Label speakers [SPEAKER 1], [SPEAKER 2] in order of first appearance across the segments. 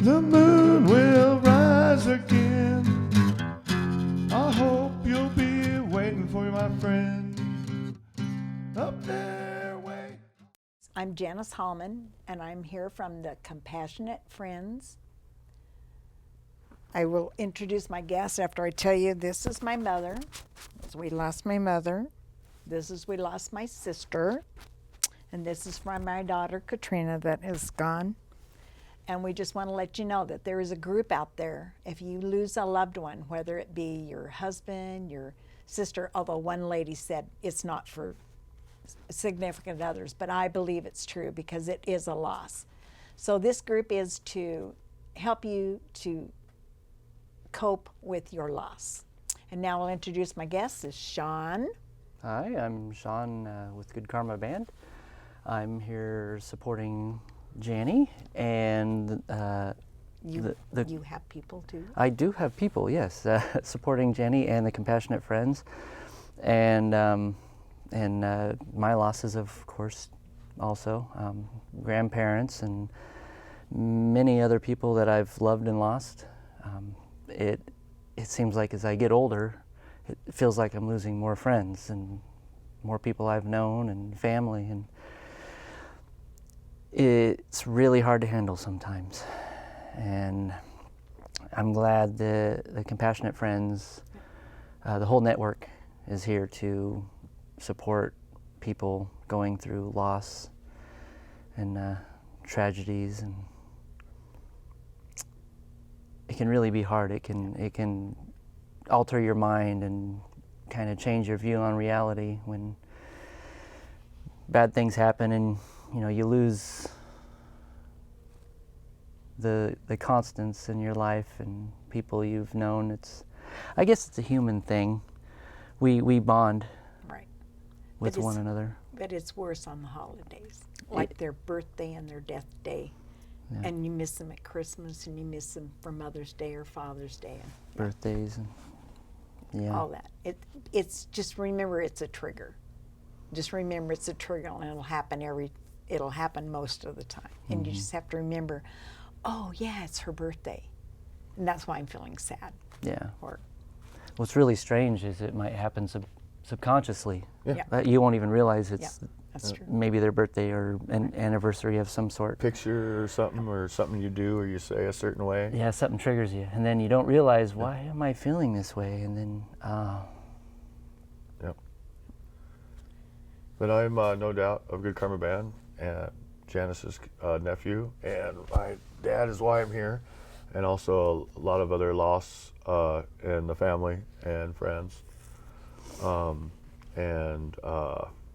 [SPEAKER 1] The moon will rise again. I hope you'll be waiting for you, my friend. Up there, wait.
[SPEAKER 2] I'm Janice Hallman, and I'm here from the Compassionate Friends. I will introduce my guests after I tell you this is my mother. We lost my mother. This is we lost my sister. And this is from my daughter Katrina that is gone. And we just want to let you know that there is a group out there. If you lose a loved one, whether it be your husband, your sister, although one lady said it's not for significant others, but I believe it's true because it is a loss. So this group is to help you to cope with your loss. And now I'll introduce my guest is Sean.
[SPEAKER 3] Hi, I'm Sean with Good Karma Band. I'm here supporting Janny, and
[SPEAKER 2] You have people too?
[SPEAKER 3] I do have people, yes, supporting Janny and the Compassionate Friends, and my losses, of course, also grandparents and many other people that I've loved and lost. It seems like as I get older, it feels like I'm losing more friends and more people I've known and family, and it's really hard to handle sometimes. And I'm glad the Compassionate Friends, the whole network is here to support people going through loss and tragedies, and it can really be hard. It can alter your mind and kind of change your view on reality when bad things happen and you lose the constants in your life and people you've known. I guess it's a human thing. We bond
[SPEAKER 2] Right.
[SPEAKER 3] with one another.
[SPEAKER 2] But it's worse on the holidays, like their birthday and their death day.
[SPEAKER 3] Yeah.
[SPEAKER 2] And you miss them at Christmas, and you miss them for Mother's Day or Father's Day. And
[SPEAKER 3] Birthdays and
[SPEAKER 2] all that. It's just remember it's a trigger. Just remember it's a trigger, and it'll happen most of the time. And you just have to remember, oh yeah, it's her birthday, and that's why I'm feeling sad.
[SPEAKER 3] Yeah.
[SPEAKER 2] Or
[SPEAKER 3] What's really strange is it might happen subconsciously.
[SPEAKER 2] Yeah.
[SPEAKER 3] That you won't even realize it's
[SPEAKER 2] that's true.
[SPEAKER 3] maybe their birthday or an anniversary of some sort.
[SPEAKER 1] Picture or something you do or you say a certain way.
[SPEAKER 3] Yeah, something triggers you, and then you don't realize, why am I feeling this way? And then,
[SPEAKER 1] Yep. But I'm no doubt of Good Karma Band and Janice's nephew, and my dad is why I'm here, and also a lot of other loss in the family and friends.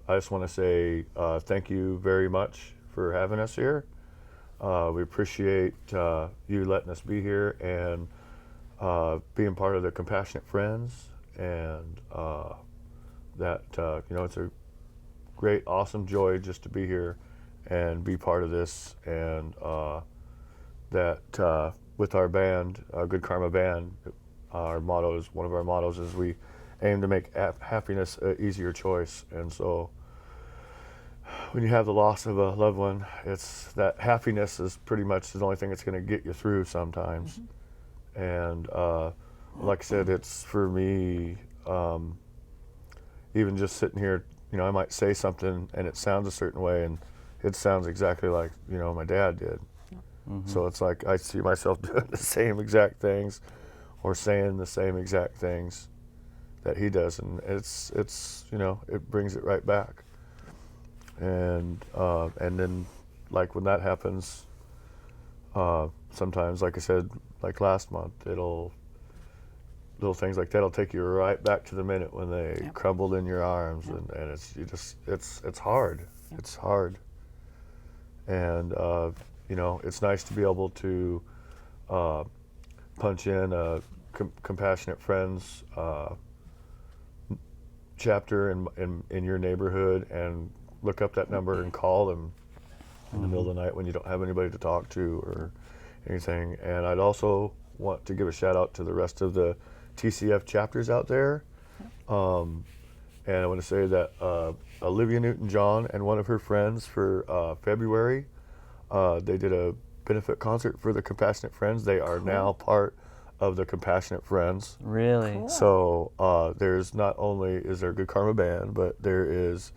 [SPEAKER 1] I just want to say thank you very much for having us here. We appreciate you letting us be here and being part of the Compassionate Friends, and it's a great, awesome joy just to be here and be part of this, and with our band, Good Karma Band, one of our mottos is we aim to make happiness an easier choice. And so when you have the loss of a loved one, it's that happiness is pretty much the only thing that's going to get you through sometimes. And like I said, it's for me, even just sitting here, I might say something and it sounds a certain way, and it sounds exactly like my dad did. So it's like I see myself doing the same exact things or saying the same exact things that he does, and it's it brings it right back. And then like when that happens, sometimes, like I said, like last month, little things like that'll take you right back to the minute when they crumbled in your arms. And it's hard. It's hard. And it's nice to be able to punch in a Compassionate Friends chapter in your neighborhood and look up that number and call them in the middle of the night when you don't have anybody to talk to or anything. And I'd also want to give a shout out to the rest of the TCF chapters out there. And I want to say that Olivia Newton-John and one of her friends for February, they did a benefit concert for the Compassionate Friends. They are now part of the Compassionate Friends.
[SPEAKER 3] Really?
[SPEAKER 2] Cool.
[SPEAKER 1] So there's not only is there Good Karma Band, but there is,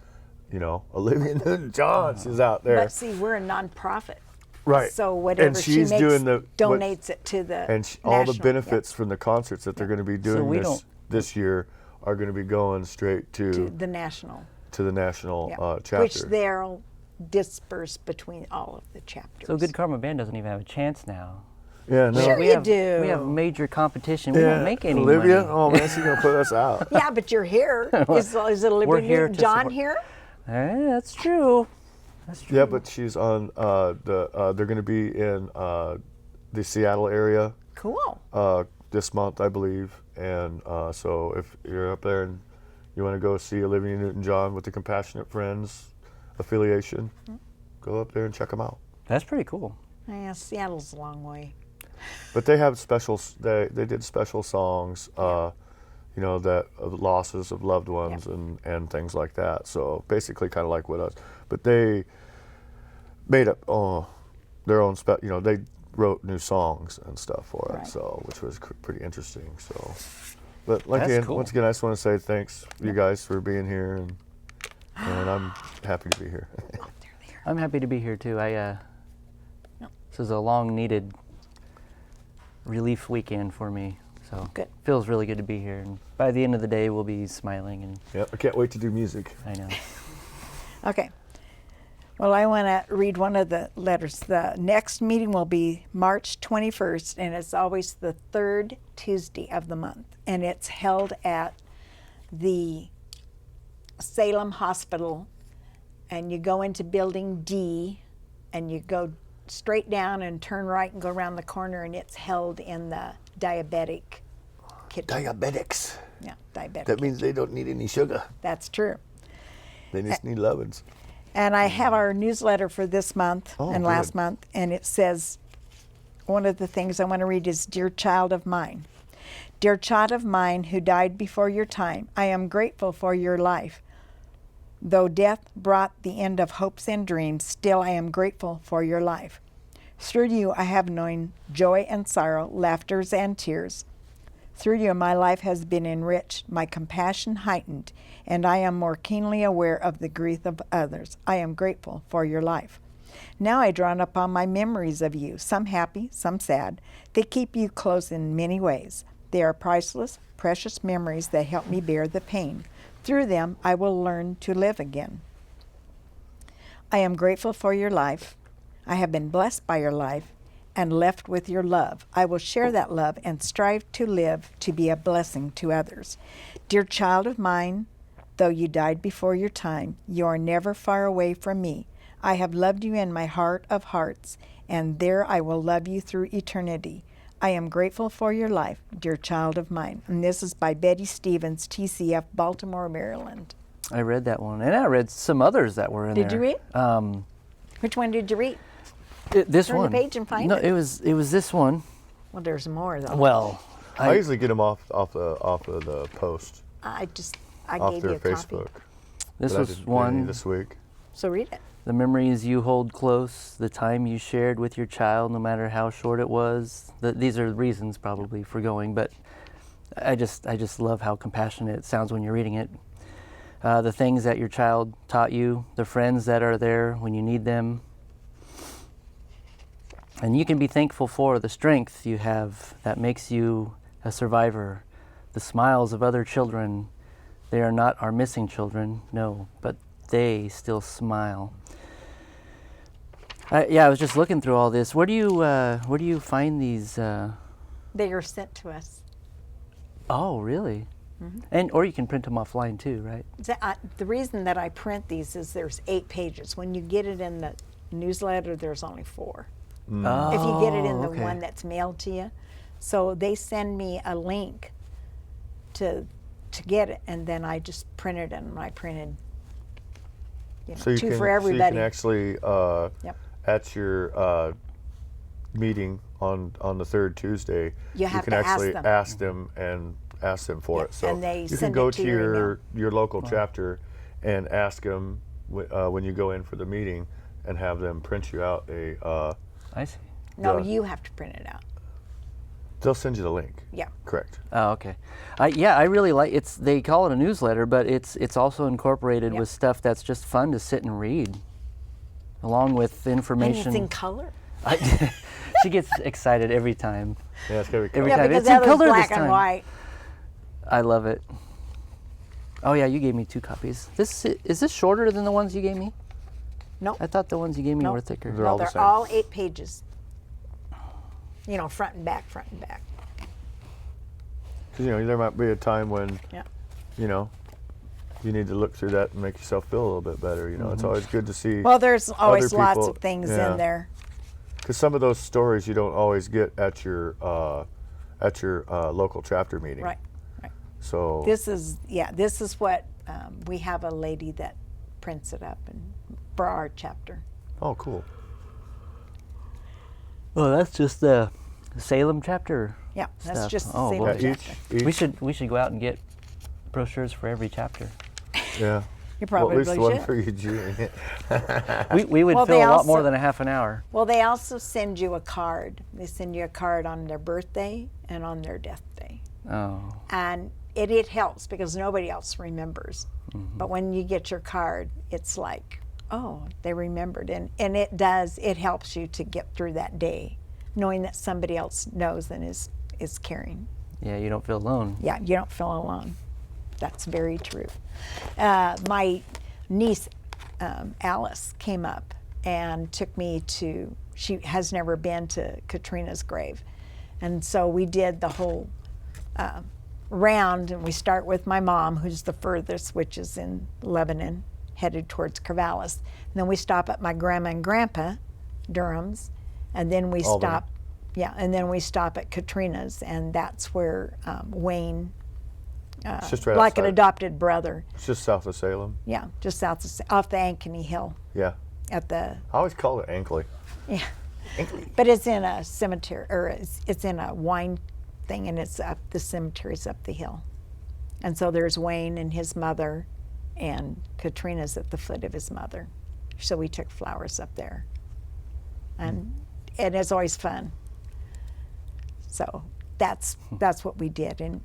[SPEAKER 1] you know, Olivia Newton-John. She's out there.
[SPEAKER 2] But see, we're a nonprofit.
[SPEAKER 1] Right.
[SPEAKER 2] So whatever
[SPEAKER 1] And
[SPEAKER 2] she
[SPEAKER 1] she's
[SPEAKER 2] makes,
[SPEAKER 1] doing the
[SPEAKER 2] donates it to the
[SPEAKER 1] and all the
[SPEAKER 2] national-
[SPEAKER 1] benefits from the concerts that they're going to be doing
[SPEAKER 3] we
[SPEAKER 1] this
[SPEAKER 3] don't-
[SPEAKER 1] this year are going to be going straight
[SPEAKER 2] to
[SPEAKER 1] to
[SPEAKER 2] the national.
[SPEAKER 1] the national
[SPEAKER 2] Yeah.
[SPEAKER 1] chapter.
[SPEAKER 2] Which they'll disperse between all of the chapters.
[SPEAKER 3] So Good Karma Band doesn't even have a chance now.
[SPEAKER 1] Yeah, no.
[SPEAKER 2] Sure
[SPEAKER 3] we
[SPEAKER 2] you
[SPEAKER 3] have,
[SPEAKER 2] do.
[SPEAKER 3] We have major competition. We
[SPEAKER 1] Yeah,
[SPEAKER 3] don't make any
[SPEAKER 1] Olivia,
[SPEAKER 3] money.
[SPEAKER 1] oh man, she's gonna put us out.
[SPEAKER 2] Yeah, but you're here. Is it
[SPEAKER 3] We're
[SPEAKER 2] Olivia
[SPEAKER 3] here to
[SPEAKER 2] Newton-John
[SPEAKER 3] support-
[SPEAKER 2] here?
[SPEAKER 3] That's true. That's true.
[SPEAKER 1] Yeah, but she's on they're gonna be in the Seattle area
[SPEAKER 2] Cool.
[SPEAKER 1] this month, I believe, and so if you're up there and you want to go see Olivia Newton-John with the Compassionate Friends affiliation, go up there and check them out.
[SPEAKER 3] That's pretty cool.
[SPEAKER 2] Yeah, Seattle's a long way.
[SPEAKER 1] But they have specials. They did special songs, you know, that of losses of loved ones and things like that. So basically, kind of like with us. But they made up their own you know, they wrote new songs and stuff for
[SPEAKER 2] Right.
[SPEAKER 1] it. So which was pretty interesting. So, but like
[SPEAKER 3] That's
[SPEAKER 1] again,
[SPEAKER 3] cool.
[SPEAKER 1] once again, I just want to say thanks you guys for being here, and I'm happy to be here.
[SPEAKER 2] Oh, there they are.
[SPEAKER 3] I'm happy to be here too. This is a long-needed relief weekend for me. So
[SPEAKER 2] Good.
[SPEAKER 3] feels really good to be here. And by the end of the day, we'll be smiling. And
[SPEAKER 1] Yep, I can't wait to do music.
[SPEAKER 3] I know.
[SPEAKER 2] Okay. Well, I want to read one of the letters. The next meeting will be March 21st, and it's always the third Tuesday of the month. And it's held at the Salem Hospital. And you go into Building D, and you go straight down and turn right and go around the corner, and it's held in the diabetic kitchen.
[SPEAKER 1] Diabetics.
[SPEAKER 2] Yeah, diabetic.
[SPEAKER 1] That means they don't need any sugar.
[SPEAKER 2] That's true.
[SPEAKER 1] They just need lovin's.
[SPEAKER 2] And I have our newsletter for this month
[SPEAKER 1] Oh,
[SPEAKER 2] and last
[SPEAKER 1] good.
[SPEAKER 2] month, and it says, one of the things I want to read is, Dear Child of Mine. Dear child of mine who died before your time, I am grateful for your life. Though death brought the end of hopes and dreams, still I am grateful for your life. Through you I have known joy and sorrow, laughters and tears. Through you my life has been enriched, my compassion heightened, and I am more keenly aware of the grief of others. I am grateful for your life. Now I draw upon my memories of you, some happy, some sad. They keep you close in many ways. They are priceless, precious memories that help me bear the pain. Through them I will learn to live again. I am grateful for your life. I have been blessed by your life and left with your love. I will share that love and strive to live to be a blessing to others. Dear child of mine, though you died before your time, you are never far away from me. I have loved you in my heart of hearts, and there I will love you through eternity. I am grateful for your life, dear child of mine. And this is by Betty Stevens, TCF, Baltimore, Maryland.
[SPEAKER 3] I read that one, and I read some others that were in
[SPEAKER 2] Did
[SPEAKER 3] there.
[SPEAKER 2] you read? Which one did you read?
[SPEAKER 3] This
[SPEAKER 2] Turn the
[SPEAKER 3] one.
[SPEAKER 2] page and find
[SPEAKER 3] no,
[SPEAKER 2] it.
[SPEAKER 3] it was this one.
[SPEAKER 2] Well, there's more though.
[SPEAKER 3] Well,
[SPEAKER 1] I usually get them off of the post
[SPEAKER 2] I
[SPEAKER 1] off
[SPEAKER 2] gave
[SPEAKER 1] their
[SPEAKER 2] you a copy.
[SPEAKER 1] Facebook.
[SPEAKER 3] this
[SPEAKER 1] But I
[SPEAKER 3] was
[SPEAKER 1] didn't read any
[SPEAKER 3] one.
[SPEAKER 1] this week.
[SPEAKER 2] So read it.
[SPEAKER 3] The memories you hold close, the time you shared with your child, no matter how short it was. These are reasons probably for going, but I just love how compassionate it sounds when you're reading it. The things that your child taught you, the friends that are there when you need them. And you can be thankful for the strength you have that makes you a survivor. The smiles of other children, they are not our missing children, no, but they still smile. I was just looking through all this. Where do you find these?
[SPEAKER 2] They are sent to us.
[SPEAKER 3] Oh, really? And or you can print them offline too, right?
[SPEAKER 2] The reason that I print these is there's 8 pages. When you get it in the newsletter, there's only 4.
[SPEAKER 3] Oh,
[SPEAKER 2] If you get it in the
[SPEAKER 3] okay.
[SPEAKER 2] one that's mailed to you. So they send me a link to get it, and then I just print it, and I printed
[SPEAKER 1] So you
[SPEAKER 2] 2
[SPEAKER 1] can,
[SPEAKER 2] for everybody.
[SPEAKER 1] So you can actually
[SPEAKER 2] Yep.
[SPEAKER 1] at your meeting on the third Tuesday,
[SPEAKER 2] You have
[SPEAKER 1] can
[SPEAKER 2] to ask
[SPEAKER 1] actually
[SPEAKER 2] them.
[SPEAKER 1] ask them and ask them for
[SPEAKER 2] Yeah,
[SPEAKER 1] it. So
[SPEAKER 2] and they
[SPEAKER 1] you can
[SPEAKER 2] send
[SPEAKER 1] go
[SPEAKER 2] it to
[SPEAKER 1] to
[SPEAKER 2] your
[SPEAKER 1] your local chapter and ask them when you go in for the meeting and have them print you out a
[SPEAKER 3] I see.
[SPEAKER 2] No,
[SPEAKER 1] the-
[SPEAKER 2] you have to print it out.
[SPEAKER 1] They'll send you the link.
[SPEAKER 2] Yeah.
[SPEAKER 1] Correct.
[SPEAKER 3] Oh, okay. I really like it's. They call it a newsletter, but it's also incorporated
[SPEAKER 2] Yep.
[SPEAKER 3] with stuff that's just fun to sit and read, along with
[SPEAKER 2] And
[SPEAKER 3] information.
[SPEAKER 2] it's in color.
[SPEAKER 3] She gets excited every time.
[SPEAKER 1] Yeah, it's gonna be
[SPEAKER 3] Every
[SPEAKER 1] cool.
[SPEAKER 2] Yeah,
[SPEAKER 3] time.
[SPEAKER 2] because
[SPEAKER 3] It's in
[SPEAKER 2] that was
[SPEAKER 3] color this
[SPEAKER 2] black and
[SPEAKER 3] time.
[SPEAKER 2] white.
[SPEAKER 3] I love it. Oh yeah, you gave me 2 copies. Is this shorter than the ones you gave me?
[SPEAKER 2] No,
[SPEAKER 3] I thought the ones you gave me
[SPEAKER 2] No.
[SPEAKER 3] were thicker.
[SPEAKER 1] They're
[SPEAKER 2] no,
[SPEAKER 1] all the
[SPEAKER 2] they're
[SPEAKER 1] same.
[SPEAKER 2] all 8 pages. You know, front and back, front and back.
[SPEAKER 1] Because there might be a time when
[SPEAKER 2] Yeah.
[SPEAKER 1] you need to look through that and make yourself feel a little bit better. It's always good to see.
[SPEAKER 2] Well, there's always
[SPEAKER 1] Other
[SPEAKER 2] lots
[SPEAKER 1] people-
[SPEAKER 2] of things
[SPEAKER 1] yeah.
[SPEAKER 2] in there.
[SPEAKER 1] Because some of those stories you don't always get at your local chapter meeting.
[SPEAKER 2] Right. Right.
[SPEAKER 1] So
[SPEAKER 2] This is what we have a lady that prints it up and for our chapter.
[SPEAKER 1] oh, cool.
[SPEAKER 3] Oh, that's just the Salem chapter.
[SPEAKER 2] Yeah, that's
[SPEAKER 3] Stuff.
[SPEAKER 2] just the
[SPEAKER 3] Oh,
[SPEAKER 2] same
[SPEAKER 3] boy.
[SPEAKER 1] Yeah,
[SPEAKER 2] chapter.
[SPEAKER 3] We should go out and get brochures for every chapter.
[SPEAKER 1] Yeah.
[SPEAKER 2] You
[SPEAKER 1] Well,
[SPEAKER 2] probably
[SPEAKER 1] at least the one
[SPEAKER 2] should.
[SPEAKER 1] for Eugene.
[SPEAKER 3] We would
[SPEAKER 2] Well,
[SPEAKER 3] fill
[SPEAKER 2] they
[SPEAKER 3] a lot more
[SPEAKER 2] also-
[SPEAKER 3] than a half an hour.
[SPEAKER 2] Well, they also send you a card. They send you a card on their birthday and on their death day.
[SPEAKER 3] Oh,
[SPEAKER 2] And it helps because nobody else remembers. But when you get your card, it's like, oh, they remembered. And it helps you to get through that day, knowing that somebody else knows and is caring.
[SPEAKER 3] yeah, you don't feel alone.
[SPEAKER 2] Yeah, you don't feel alone. That's very true. My niece, Alice, came up and took me to, she has never been to Katrina's grave. And so we did the whole round, and we start with my mom, who's the furthest, which is in Lebanon, headed towards Corvallis. And then we stop at my grandma and grandpa, Durham's, and then we
[SPEAKER 1] Albany.
[SPEAKER 2] stop, and then we stop at Katrina's, and that's where Wayne,
[SPEAKER 1] It's just right
[SPEAKER 2] like an
[SPEAKER 1] outside.
[SPEAKER 2] adopted brother,
[SPEAKER 1] It's just south of Salem.
[SPEAKER 2] yeah, just south of, off the Ankeny Hill
[SPEAKER 1] Yeah.
[SPEAKER 2] at the,
[SPEAKER 1] I always call it Ankley.
[SPEAKER 2] yeah. But it's in a cemetery, or it's in a wine thing, and it's up, the cemetery's up the hill. And so there's Wayne and his mother, and Katrina's at the foot of his mother. So we took flowers up there. And it's always fun. So that's what we did. And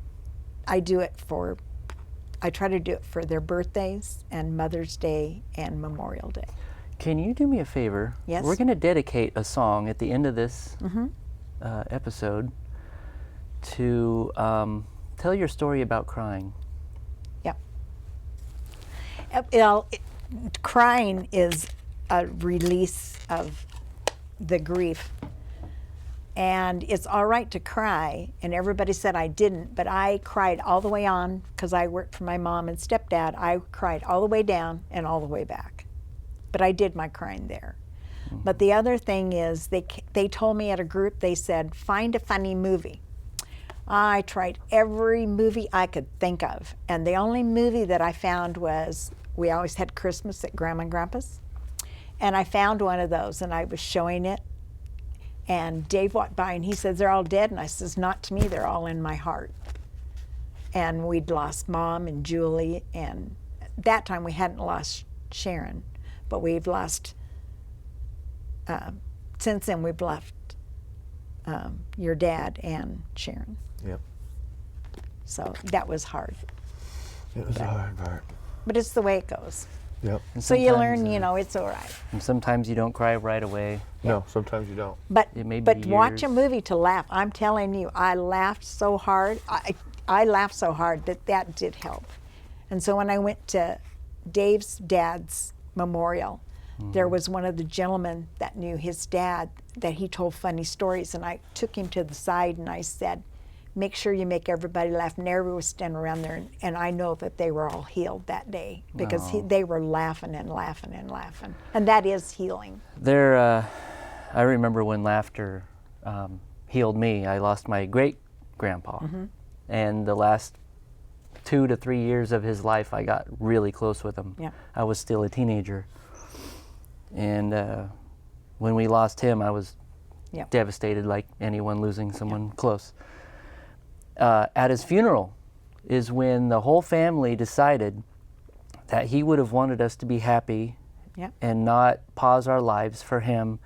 [SPEAKER 2] I try to do it for their birthdays and Mother's Day and Memorial Day.
[SPEAKER 3] Can you do me a favor?
[SPEAKER 2] Yes.
[SPEAKER 3] We're going to dedicate a song at the end of this episode to tell your story about crying.
[SPEAKER 2] Crying is a release of the grief. And it's all right to cry. And everybody said I didn't, but I cried all the way on because I worked for my mom and stepdad. I cried all the way down and all the way back. But I did my crying there. But the other thing is they told me at a group, they said, find a funny movie. I tried every movie I could think of. And the only movie that I found was, we always had Christmas at Grandma and Grandpa's. And I found one of those and I was showing it. And Dave walked by and he says, they're all dead. And I says, not to me, they're all in my heart. And we'd lost Mom and Julie. And that time we hadn't lost Sharon, but we've lost, since then we've left your dad and Sharon.
[SPEAKER 1] Yep.
[SPEAKER 2] So that was hard.
[SPEAKER 1] It was a hard part.
[SPEAKER 2] But it's the way it goes.
[SPEAKER 1] Yep.
[SPEAKER 3] And
[SPEAKER 2] So you
[SPEAKER 3] sometimes,
[SPEAKER 2] learn, it's all right.
[SPEAKER 3] And sometimes you don't cry right away.
[SPEAKER 1] No, sometimes you don't.
[SPEAKER 2] But
[SPEAKER 3] It may be
[SPEAKER 2] watch a
[SPEAKER 3] years.
[SPEAKER 2] movie to laugh. I'm telling you, I laughed so hard. I laughed so hard that did help. And so when I went to Dave's dad's memorial, there was one of the gentlemen that knew his dad that he told funny stories, and I took him to the side and I said, make sure you make everybody laugh. And everybody was standing around there, and I know that they were all healed that day because they were laughing and laughing and laughing. And that is healing.
[SPEAKER 3] I remember when laughter healed me. I lost my great grandpa, and the last 2 to 3 years of his life, I got really close with him.
[SPEAKER 2] Yeah.
[SPEAKER 3] I was still a teenager, and when we lost him, I was
[SPEAKER 2] Yep.
[SPEAKER 3] devastated, like anyone losing someone close. At his funeral is when the whole family decided that he would have wanted us to be happy
[SPEAKER 2] Yep.
[SPEAKER 3] and not pause our lives for him,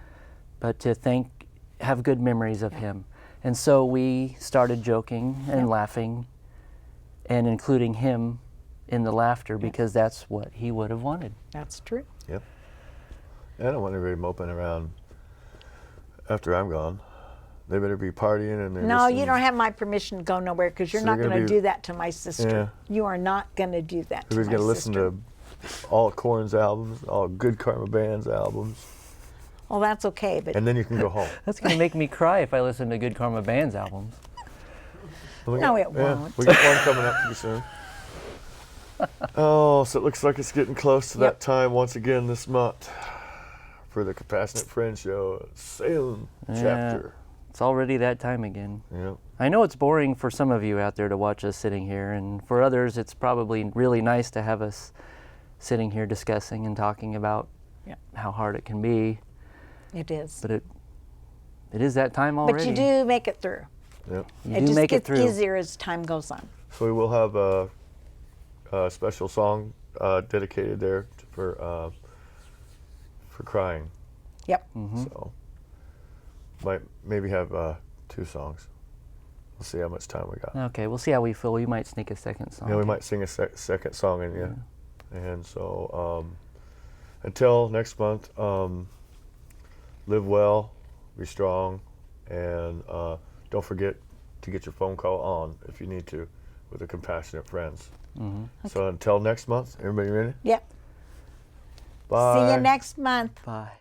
[SPEAKER 3] but to thank have good memories of him. And so we started joking and laughing and including him in the laughter because that's what he would have wanted.
[SPEAKER 2] That's true.
[SPEAKER 1] Yep. I don't want anybody moping around after I'm gone. They better be partying and they're
[SPEAKER 2] No,
[SPEAKER 1] listening.
[SPEAKER 2] you don't have my permission to go nowhere because you're
[SPEAKER 1] So
[SPEAKER 2] not
[SPEAKER 1] you're
[SPEAKER 2] going
[SPEAKER 1] gonna
[SPEAKER 2] to
[SPEAKER 1] be-
[SPEAKER 2] do that to my sister. You are not going to do that to
[SPEAKER 1] Everybody's
[SPEAKER 2] my
[SPEAKER 1] going to listen
[SPEAKER 2] sister.
[SPEAKER 1] to all Korn's albums, all Good Karma Band's albums,
[SPEAKER 2] Well, that's okay, but
[SPEAKER 1] and then you can go home.
[SPEAKER 3] That's going to make me cry if I listen to Good Karma Band's albums.
[SPEAKER 2] No, it won't.
[SPEAKER 1] We got one coming up pretty soon. Oh, so it looks like it's getting close to that time once again this month for the Compassionate Friends Show, Salem chapter.
[SPEAKER 3] It's already that time again.
[SPEAKER 1] Yep.
[SPEAKER 3] I know it's boring for some of you out there to watch us sitting here, and for others, it's probably really nice to have us sitting here discussing and talking about how hard it can be.
[SPEAKER 2] it is.
[SPEAKER 3] But it is that time already.
[SPEAKER 2] But you do make it through.
[SPEAKER 1] Yep.
[SPEAKER 3] You
[SPEAKER 2] It
[SPEAKER 3] do
[SPEAKER 2] just
[SPEAKER 3] make it
[SPEAKER 2] gets
[SPEAKER 3] through.
[SPEAKER 2] easier as time goes on.
[SPEAKER 1] So we will have a special song dedicated there for crying.
[SPEAKER 2] Yep.
[SPEAKER 1] So might maybe have 2 songs. We'll see how much time we got.
[SPEAKER 3] Okay, we'll see how we feel. We might sneak a second song.
[SPEAKER 1] Yeah, we might sing a second song in you. And so until next month, live well, be strong, and don't forget to get your phone call on if you need to with the Compassionate Friends. So until next month, everybody ready?
[SPEAKER 2] Yep.
[SPEAKER 1] Bye.
[SPEAKER 2] See you next month.
[SPEAKER 3] Bye.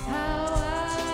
[SPEAKER 4] How I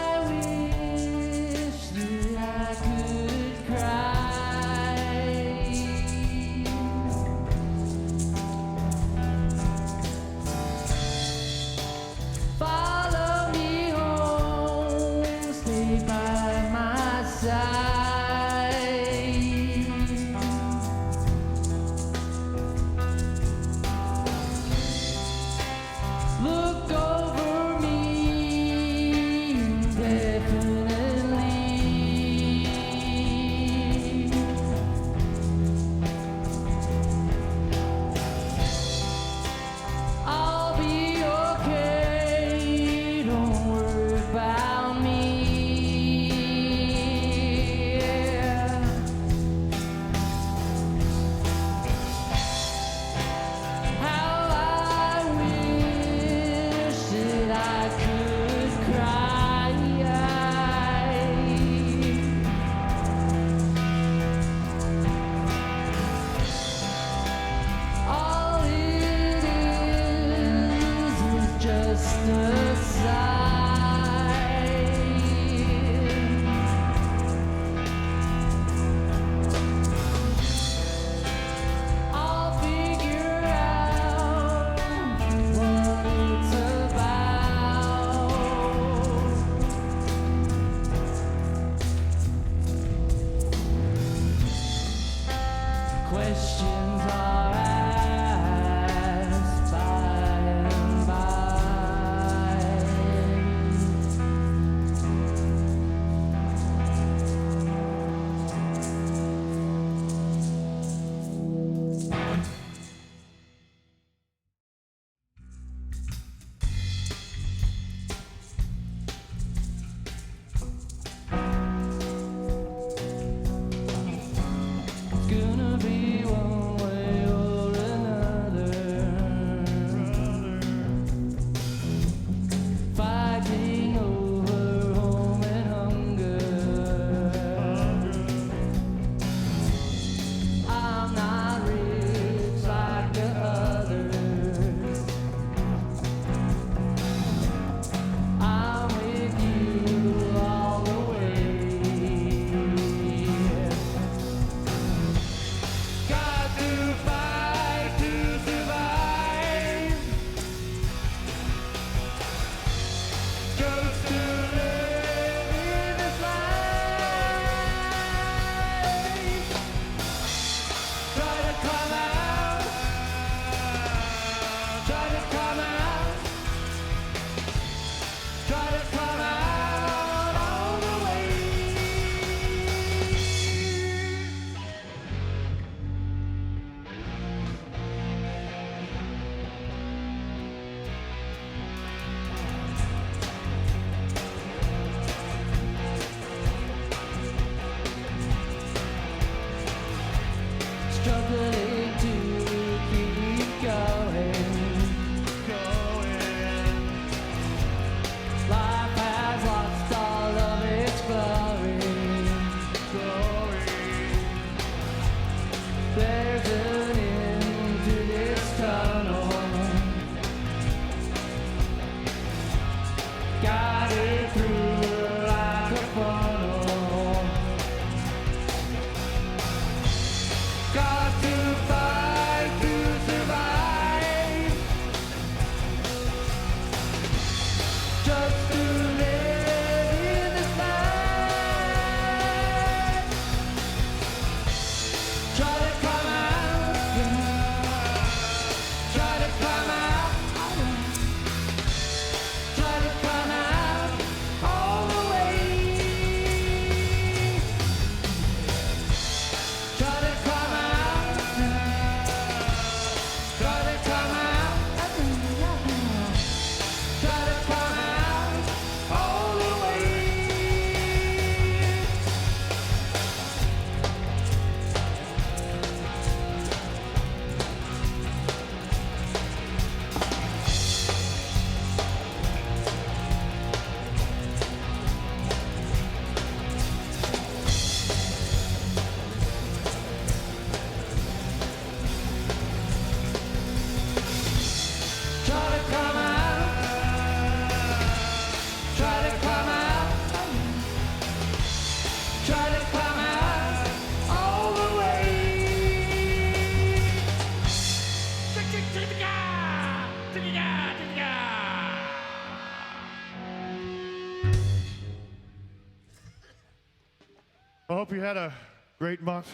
[SPEAKER 1] hope you had a great month.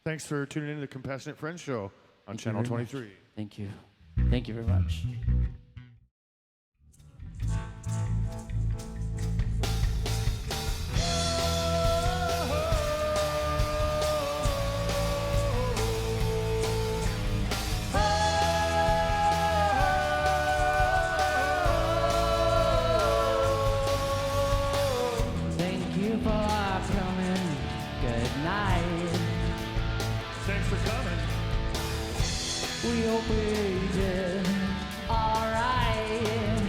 [SPEAKER 1] Thanks for tuning in to the Compassionate Friends Show on Channel
[SPEAKER 3] very much.
[SPEAKER 1] 23.
[SPEAKER 3] Thank you. Thank you very much. Thank you for coming. Good night.
[SPEAKER 1] Thanks for coming.
[SPEAKER 3] We hope we did alright.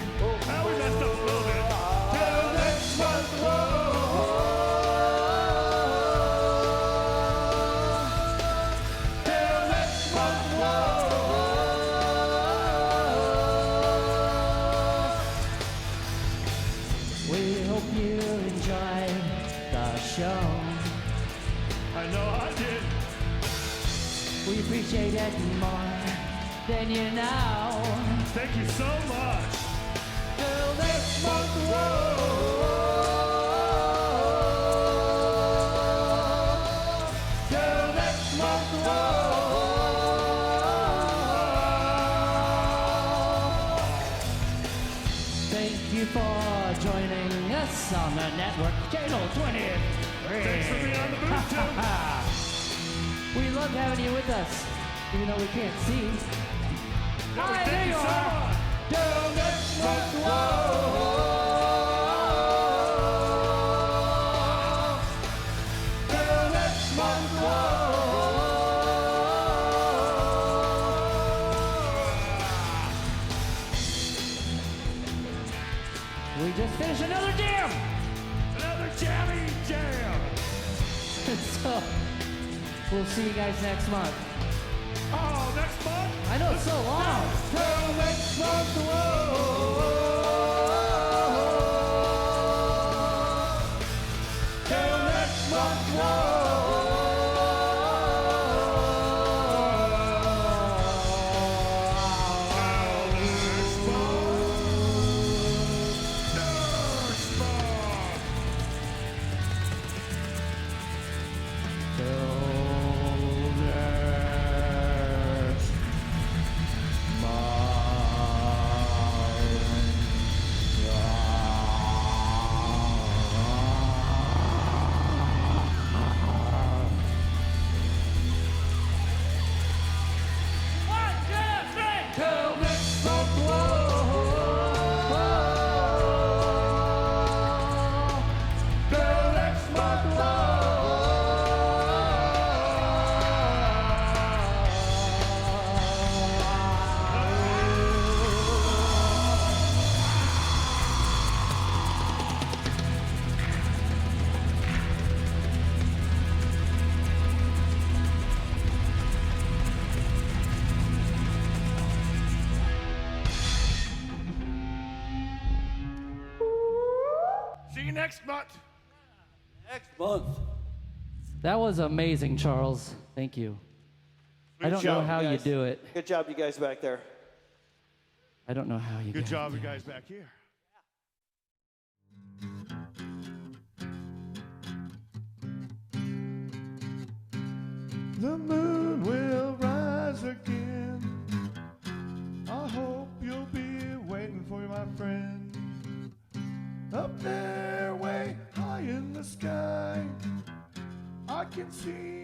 [SPEAKER 1] Now we messed up a little bit. Till next month, Till next month,
[SPEAKER 3] We hope you enjoyed the show.
[SPEAKER 1] I know I did.
[SPEAKER 3] We appreciate it more than you know.
[SPEAKER 1] Thank you so much.
[SPEAKER 3] Till next month,
[SPEAKER 1] Till next month,
[SPEAKER 3] Thank you for joining us on the network, Channel 23.
[SPEAKER 1] Thanks for being on the booth, too.
[SPEAKER 3] We love having you with us, even though we can't see. Hi,
[SPEAKER 1] Thank
[SPEAKER 3] there
[SPEAKER 1] you
[SPEAKER 3] you
[SPEAKER 1] so
[SPEAKER 3] are.
[SPEAKER 1] much.
[SPEAKER 3] Till next month,
[SPEAKER 1] Till next month,
[SPEAKER 3] We just finished another jam.
[SPEAKER 1] Another jammy jam.
[SPEAKER 3] So, we'll see you guys next month.
[SPEAKER 1] Oh, next month?
[SPEAKER 3] I know it's so long.
[SPEAKER 1] Till next month, Till next month, Till next month, Till next month, See you next month.
[SPEAKER 4] Next month.
[SPEAKER 3] That was amazing, Charles. Thank you. I don't know
[SPEAKER 4] job,
[SPEAKER 3] how you
[SPEAKER 4] guys.
[SPEAKER 3] do it.
[SPEAKER 4] Good job, you guys back there.
[SPEAKER 3] I don't know how you
[SPEAKER 1] Good
[SPEAKER 3] guys
[SPEAKER 1] job,
[SPEAKER 3] do
[SPEAKER 1] you
[SPEAKER 3] it.
[SPEAKER 1] guys back here. The moon will rise again. I hope you'll be waiting for you, my friend. Up there, way high in the sky, I can see